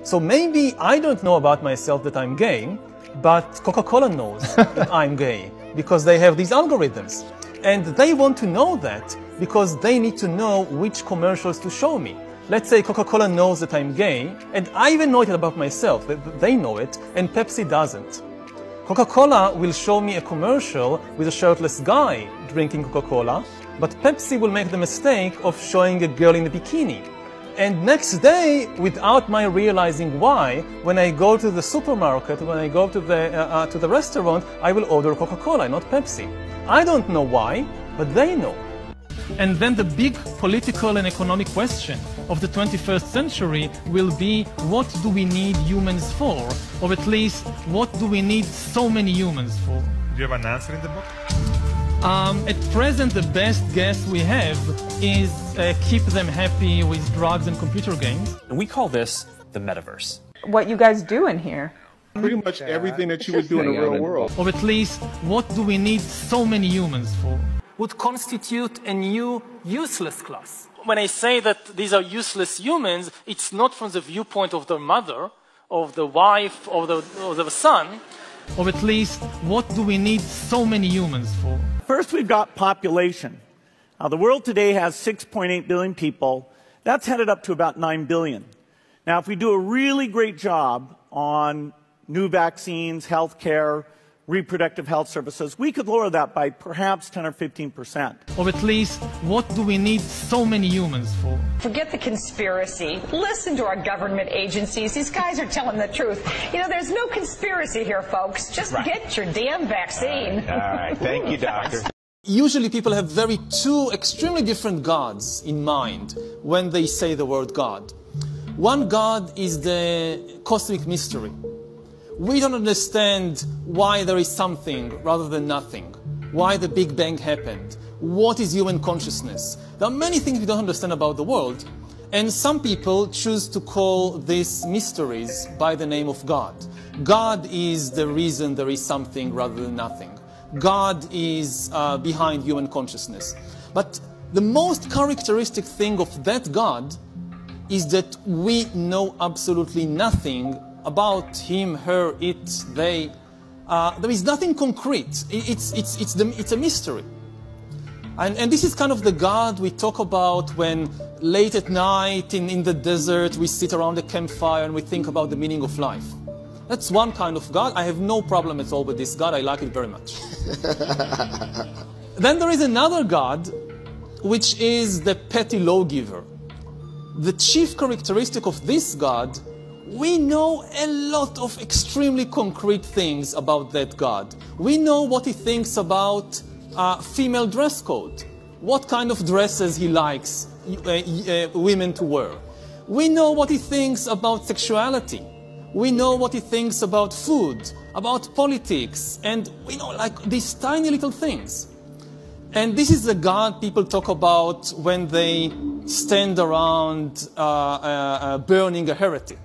So maybe I don't know about myself that I'm gay, but Coca-Cola knows that I'm gay because they have these algorithms. And they want to know that because they need to know which commercials to show me. Let's say Coca-Cola knows that I'm gay, and I even know it about myself, they know it, and Pepsi doesn't. Coca-Cola will show me a commercial with a shirtless guy drinking Coca-Cola, but Pepsi will make the mistake of showing a girl in a bikini. And next day, without my realizing why, when I go to the supermarket, when I go to the restaurant, I will order Coca-Cola, not Pepsi. I don't know why, but they know. And then the big political and economic question of the 21st century will be, what do we need humans for? Or at least, what do we need so many humans for? Do you have an answer in the book? At present, the best guess we have is keep them happy with drugs and computer games. And we call this the metaverse. What you guys do in here? Pretty much everything that you would do in the real world. Or at least, what do we need so many humans for? Would constitute a new useless class. When I say that these are useless humans, it's not from the viewpoint of their mother, of the wife, or the son. Or at least, what do we need so many humans for? First, we've got population. The world today has 6.8 billion people. That's headed up to about 9 billion. Now, if we do a really great job on new vaccines, healthcare, reproductive health services, we could lower that by perhaps 10 or 15%. Or at least, what do we need so many humans for? Forget the conspiracy. Listen to our government agencies. These guys are telling the truth. You know, there's no conspiracy here, folks. Just get your damn vaccine. All right. Thank you, doctor. Usually people have two extremely different gods in mind when they say the word God. One God is the cosmic mystery. We don't understand why there is something rather than nothing, why the Big Bang happened, what is human consciousness. There are many things we don't understand about the world, and some people choose to call these mysteries by the name of God. God is the reason there is something rather than nothing. God is behind human consciousness. But the most characteristic thing of that God is that we know absolutely nothing about him, her, it, they. There is nothing concrete. It's a mystery. And this is kind of the God we talk about when late at night in the desert we sit around a campfire and we think about the meaning of life. That's one kind of God. I have no problem at all with this God. I like it very much. Then there is another God, which is the petty lawgiver. The chief characteristic of this God, we know a lot of extremely concrete things about that God. We know what he thinks about female dress code, what kind of dresses he likes women to wear. We know what he thinks about sexuality. We know what he thinks about food, about politics, and we know like these tiny little things. And this is the God people talk about when they stand around burning a heretic.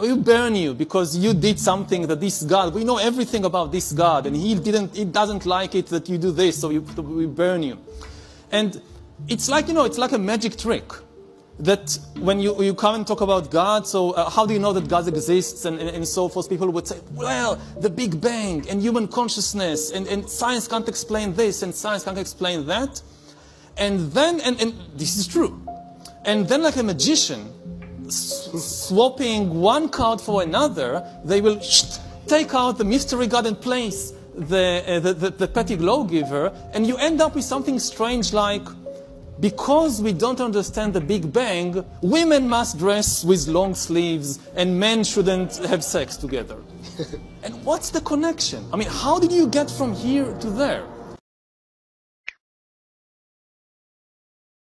We burn you because you did something that this God, we know everything about this God, and he doesn't like it that you do this, so we burn you. And it's like, you know, it's like a magic trick that when you come and talk about God, so how do you know that God exists and so forth, people would say, well, the Big Bang and human consciousness and science can't explain this and science can't explain that. And then, and this is true. And then like a magician, swapping one card for another, they will take out the mystery God and place the petty lawgiver, and you end up with something strange like, because we don't understand the Big Bang, women must dress with long sleeves and men shouldn't have sex together. And what's the connection? I mean, how did you get from here to there?